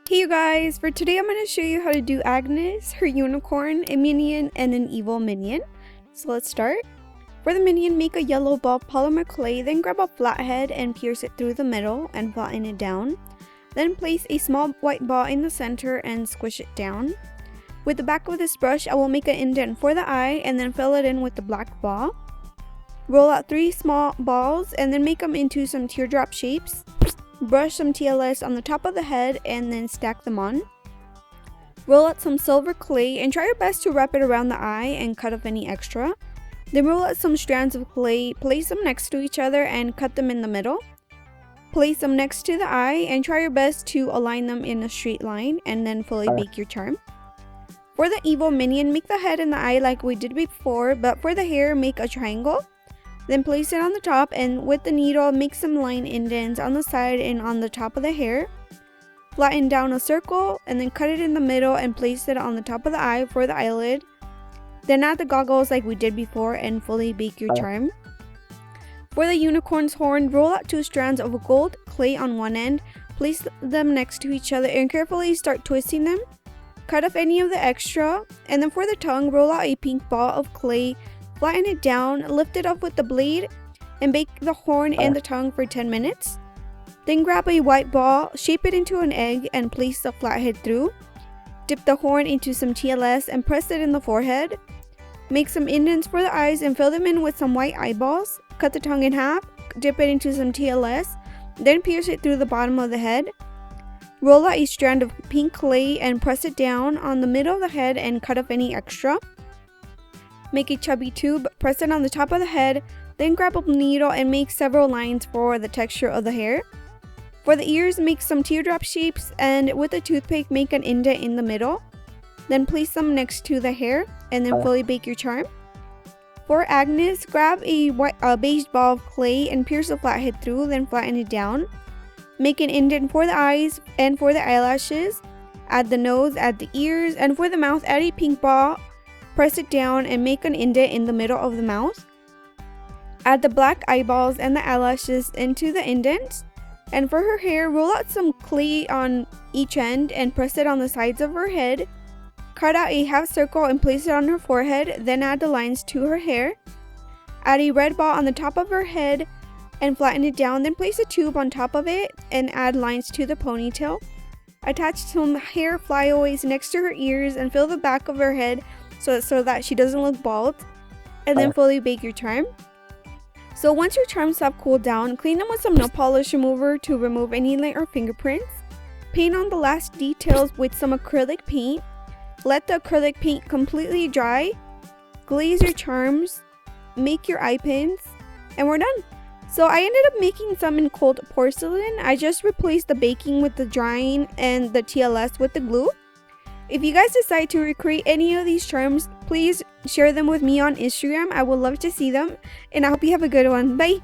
Hey you guys, for today I'm going to show you how to do Agnes, her unicorn, a minion, and an evil minion. So let's start. For the minion, make a yellow ball of polymer clay, then grab a flathead and pierce it through the middle and flatten it down. Then place a small white ball in the center and squish it down. With the back of this brush, I will make an indent for the eye and then fill it in with the black ball. Roll out 3 small balls and then make them into some teardrop shapes. Brush some TLS on the top of the head and then stack them on. Roll out some silver clay and try your best to wrap it around the eye and cut off any extra. Then roll out some strands of clay, place them next to each other and cut them in the middle. Place them next to the eye and try your best to align them in a straight line and then fully bake your charm. For the evil minion, make the head and the eye like we did before, but for the hair, make a triangle. Then place it on the top and with the needle make some line indents on the side and on the top of the hair. Flatten down a circle and then cut it in the middle and place it on the top of the eye for the eyelid. Then add the goggles like we did before and fully bake your charm. For the unicorn's horn, roll out 2 strands of gold clay on one end, place them next to each other and carefully start twisting them. Cut off any of the extra, and then for the tongue, roll out a pink ball of clay. Flatten it down, lift it up with the blade, and bake the horn and the tongue for 10 minutes. Then grab a white ball, shape it into an egg, and place the flathead through. Dip the horn into some TLS and press it in the forehead. Make some indents for the eyes and fill them in with some white eyeballs. Cut the tongue in half, dip it into some TLS, then pierce it through the bottom of the head. Roll out a strand of pink clay and press it down on the middle of the head and cut off any extra. Make a chubby tube, press it on the top of the head, then grab a needle and make several lines for the texture of the hair. For the ears, make some teardrop shapes and with a toothpick make an indent in the middle. Then place them next to the hair and then fully bake your charm. For Agnes, grab a beige ball of clay and pierce the flathead through, then flatten it down. Make an indent for the eyes and for the eyelashes. Add the nose, add the ears, and for the mouth, add a pink ball. Press it down and make an indent in the middle of the mouth. Add the black eyeballs and the eyelashes into the indents. And for her hair, roll out some clay on each end and press it on the sides of her head. Cut out a half circle and place it on her forehead, then add the lines to her hair. Add a red ball on the top of her head and flatten it down, then place a tube on top of it and add lines to the ponytail. Attach some hair flyaways next to her ears and fill the back of her head so that she doesn't look bald, and then fully bake your charm. So once your charms have cooled down, clean them with some nail polish remover to remove any lint or fingerprints. Paint on the last details with some acrylic paint. Let the acrylic paint completely dry. Glaze your charms, make your eye pins, and we're done. So I ended up making some in cold porcelain. I just replaced the baking with the drying and the TLS with the glue. If you guys decide to recreate any of these charms, please share them with me on Instagram. I would love to see them, and I hope you have a good one. Bye!